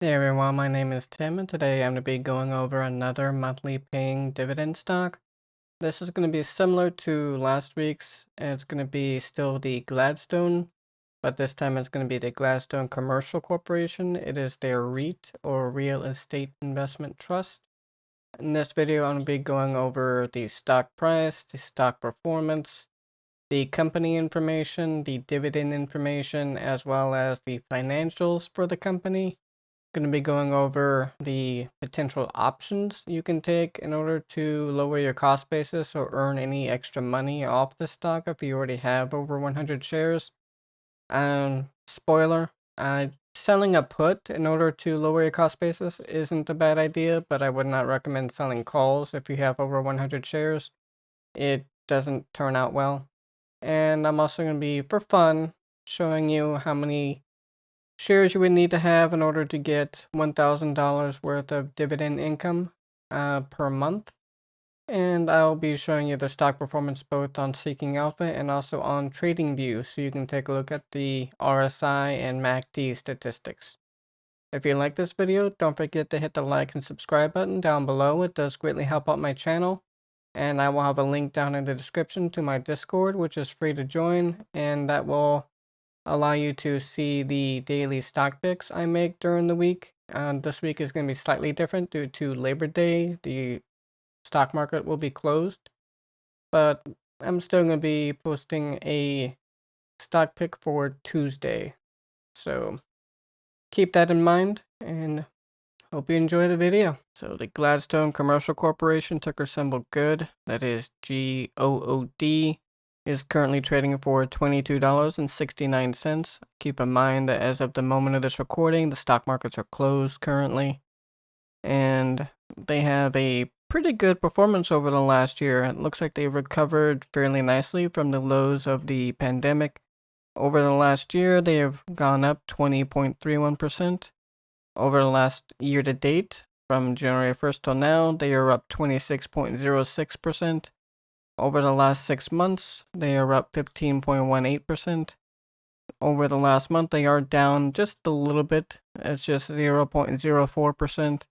Hey everyone, my name is Tim, and today I'm going to be going over another monthly paying dividend stock. This is going to be similar to last week's, and it's going to be still the Gladstone, but this time it's going to be the Gladstone Commercial Corporation. It is their REIT, or Real Estate Investment Trust. In this video, I'm going to be going over the stock price, the stock performance, the company information, the dividend information, as well as the financials for the company. Going to be going over the potential options you can take in order to lower your cost basis or earn any extra money off the stock if you already have over 100 shares. Spoiler, selling a put in order to lower your cost basis isn't a bad idea, but I would not recommend selling calls if you have over 100 shares. It doesn't turn out well. And I'm also going to be, for fun, showing you how many shares you would need to have in order to get $1,000 worth of dividend income per month. And I'll be showing you the stock performance both on Seeking Alpha and also on TradingView, so you can take a look at the RSI and MACD statistics. If you like this video, don't forget to hit the like and subscribe button down below. It does greatly help out my channel. And I will have a link down in the description to my Discord, which is free to join, and that will allow you to see the daily stock picks I make during the week. This week is going to be slightly different due to Labor Day. The stock market will be closed, but I'm still going to be posting a stock pick for Tuesday. So keep that in mind and hope you enjoy the video. So the Gladstone Commercial Corporation, ticker symbol GOOD, that is GOOD, is currently trading for $22.69. Keep in mind that as of the moment of this recording, the stock markets are closed currently, and they have a pretty good performance over the last year. It looks like they recovered fairly nicely from the lows of the pandemic. Over the last year, they have gone up 20.31%. Over the last year to date, from January 1st till now, they are up 26.06%. Over the last 6 months, they are up 15.18%. Over the last month, they are down just a little bit. It's just 0.04%.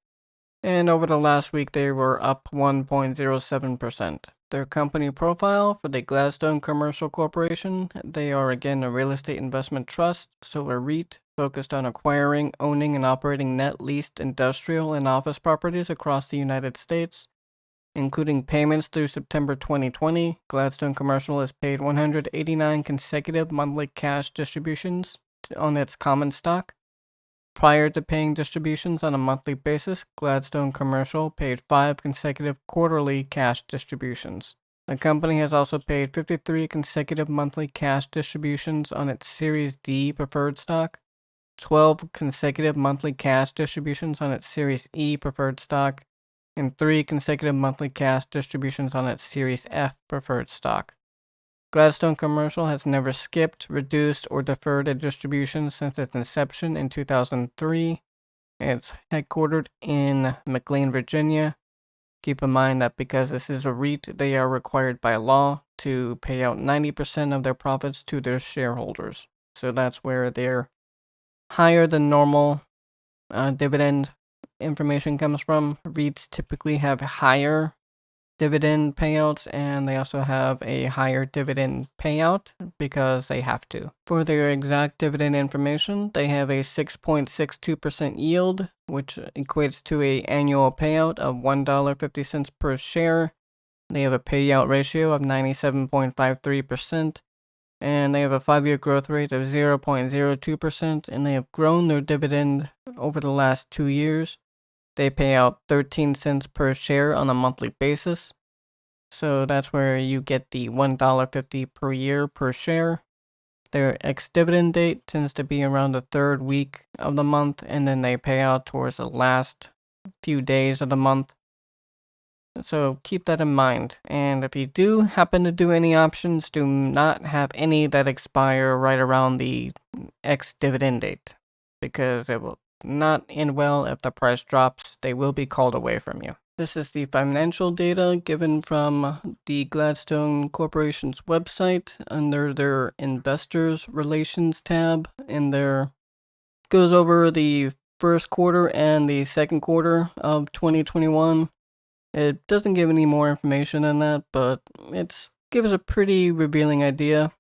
And over the last week, they were up 1.07%. Their company profile for the Gladstone Commercial Corporation, they are again a real estate investment trust, so a REIT focused on acquiring, owning, and operating net leased industrial and office properties across the United States. Including payments through September 2020, Gladstone Commercial has paid 189 consecutive monthly cash distributions on its common stock. Prior to paying distributions on a monthly basis, Gladstone Commercial paid 5 consecutive quarterly cash distributions. The company has also paid 53 consecutive monthly cash distributions on its Series D preferred stock, 12 consecutive monthly cash distributions on its Series E preferred stock, and 3 consecutive monthly cash distributions on its Series F preferred stock. Gladstone Commercial has never skipped, reduced, or deferred a distribution since its inception in 2003. It's headquartered in McLean, Virginia. Keep in mind that because this is a REIT, they are required by law to pay out 90% of their profits to their shareholders. So that's where their higher than normal dividend information comes from. REITs typically have higher dividend payouts, and they also have a higher dividend payout because they have to. For their exact dividend information, they have a 6.62% yield, which equates to an annual payout of $1.50 per share. They have a payout ratio of 97.53%. And they have a 5-year growth rate of 0.02%, and they have grown their dividend over the last 2 years. They pay out 13 cents per share on a monthly basis. So that's where you get the $1.50 per year per share. Their ex-dividend date tends to be around the 3rd week of the month, and then they pay out towards the last few days of the month. So keep that in mind. And if you do happen to do any options, do not have any that expire right around the ex-dividend date, because it will not end well if the price drops. They will be called away from you. This is the financial data given from the Gladstone Corporation's website under their Investors Relations tab, and there goes over the first quarter and the second quarter of 2021. It doesn't give any more information than that, but it's gives a pretty revealing idea.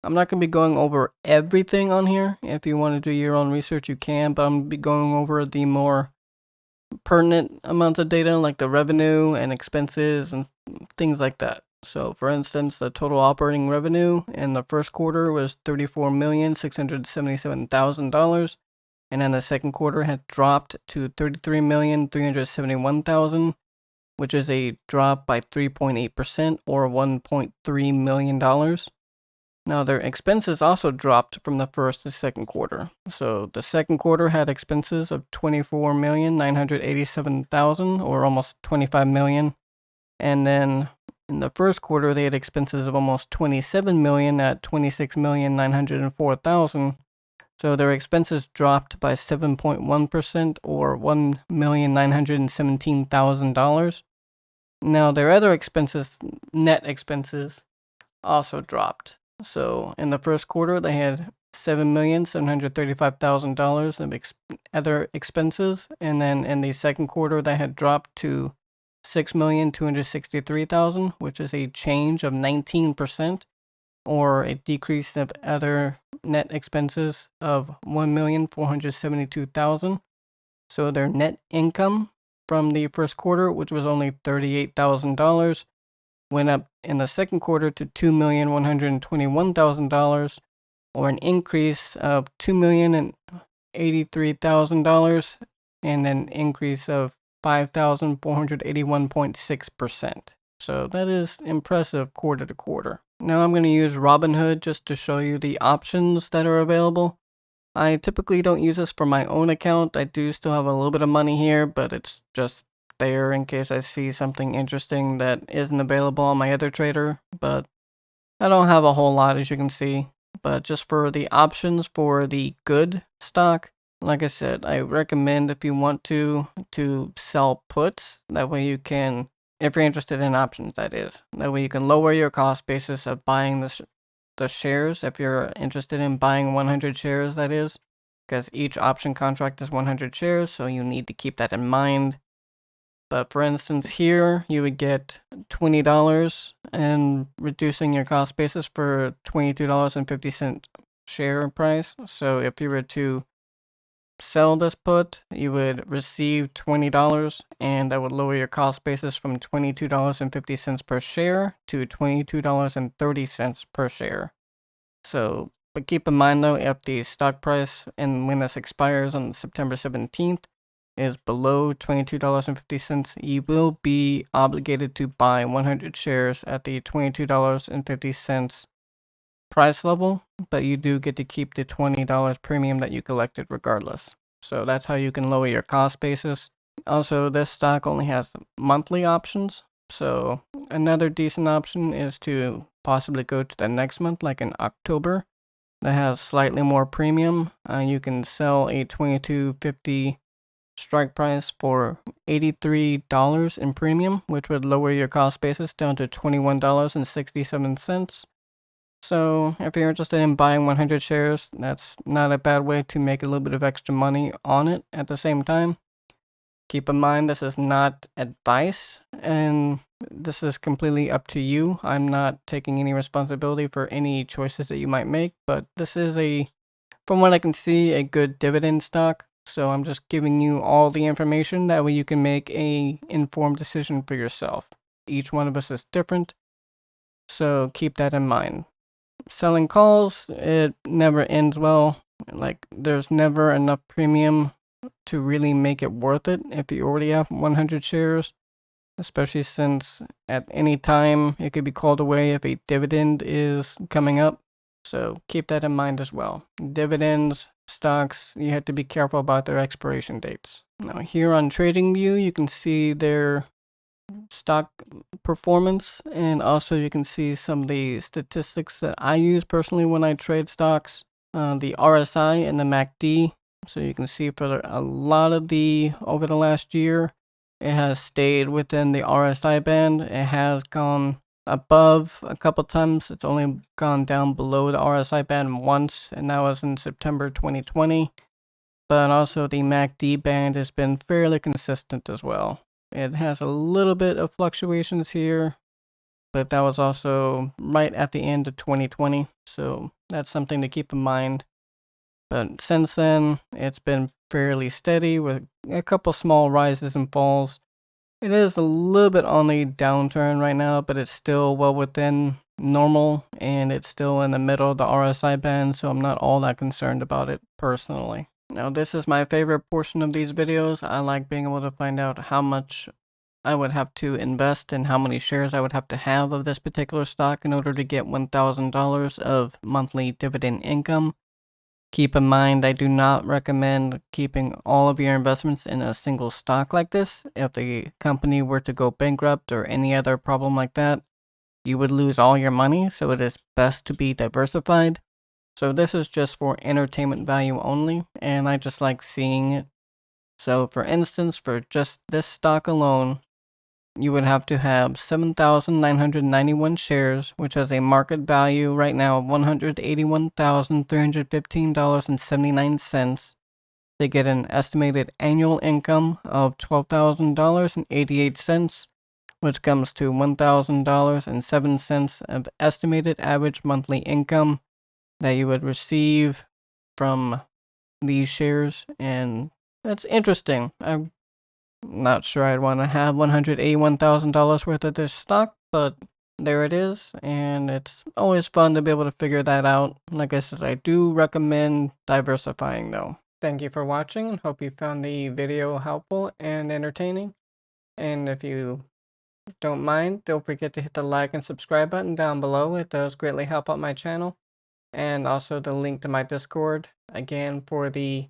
I'm not going to be going over everything on here. If you want to do your own research, you can, but I'm going to be going over the more pertinent amounts of data, like the revenue and expenses and things like that. So, for instance, the total operating revenue in the first quarter was $34,677,000, and in the second quarter had dropped to $33,371,000, which is a drop by 3.8% or $1.3 million. Now, their expenses also dropped from the first to second quarter. So the second quarter had expenses of $24,987,000, or almost $25 million. And then in the first quarter, they had expenses of almost $27 million at $26,904,000. So their expenses dropped by 7.1%, or $1,917,000. Now, their other expenses, net expenses, also dropped. So in the first quarter, they had $7,735,000 of other expenses, and then in the second quarter, they had dropped to $6,263,000, which is a change of 19%, or a decrease of other net expenses of $1,472,000. So their net income from the first quarter, which was only $38,000, went up in the second quarter to $2,121,000, or an increase of $2,083,000, and an increase of 5,481.6%. So that is impressive quarter to quarter. Now I'm going to use Robinhood just to show you the options that are available. I typically don't use this for my own account. I do still have a little bit of money here, but it's just there in case I see something interesting that isn't available on my other trader, but I don't have a whole lot, as you can see. But just for the options for the good stock, like I said, I recommend, if you want to sell puts. That way you can, if you're interested in options, that is. That way you can lower your cost basis of buying the shares, if you're interested in buying 100 shares, that is. Because each option contract is 100 shares, so you need to keep that in mind. But for instance, here you would get $20 and reducing your cost basis for $22.50 share price. So if you were to sell this put, you would receive $20, and that would lower your cost basis from $22.50 per share to $22.30 per share. So, but keep in mind though, if the stock price and when this expires on September 17th, is below $22.50, you will be obligated to buy 100 shares at the $22.50 price level, but you do get to keep the $20 premium that you collected regardless. So that's how you can lower your cost basis. Also, this stock only has monthly options, so another decent option is to possibly go to the next month, like in October, that has slightly more premium. You can sell a $22.50 strike price for $83 in premium, which would lower your cost basis down to $21.67. So if you're interested in buying 100 shares, that's not a bad way to make a little bit of extra money on it at the same time. Keep in mind, this is not advice, and this is completely up to you. I'm not taking any responsibility for any choices that you might make, but this is from what I can see, a good dividend stock. So I'm just giving you all the information, that way you can make a informed decision for yourself. Each one of us is different, so keep that in mind. Selling calls, it never ends well. Like, there's never enough premium to really make it worth it if you already have 100 shares, especially since at any time it could be called away if a dividend is coming up. So keep that in mind as well. Dividends, stocks, you have to be careful about their expiration dates. Now here on TradingView, you can see their stock performance, and also you can see some of the statistics that I use personally when I trade stocks, the RSI and the MACD. So you can see for a lot of over the last year, it has stayed within the RSI band. It has gone above a couple times. It's only gone down below the RSI band once, and that was in September 2020. but also the MACD band has been fairly consistent as well. It has a little bit of fluctuations here, but that was also right at the end of 2020, so that's something to keep in mind. But since then, it's been fairly steady with a couple small rises and falls. It is a little bit on the downturn right now, but it's still well within normal, and it's still in the middle of the RSI band, so I'm not all that concerned about it personally. Now, this is my favorite portion of these videos. I like being able to find out how much I would have to invest and how many shares I would have to have of this particular stock in order to get $1,000 of monthly dividend income. Keep in mind, I do not recommend keeping all of your investments in a single stock like this. If the company were to go bankrupt or any other problem like that, you would lose all your money, so it is best to be diversified. So this is just for entertainment value only, and I just like seeing it. So for instance, for just this stock alone, you would have to have 7,991 shares, which has a market value right now of $181,315.79 to get an estimated annual income of $12,000.88, which comes to $1,000.07 of estimated average monthly income that you would receive from these shares. And that's interesting. I'm not sure I'd want to have $181,000 worth of this stock, but there it is, and it's always fun to be able to figure that out. Like I said, I do recommend diversifying though. Thank you for watching, and hope you found the video helpful and entertaining. And if you don't mind, don't forget to hit the like and subscribe button down below. It does greatly help out my channel. And also the link to my Discord, again, for the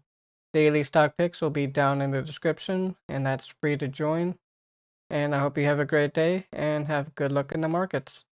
daily stock picks will be down in the description, and that's free to join. And I hope you have a great day and have good luck in the markets.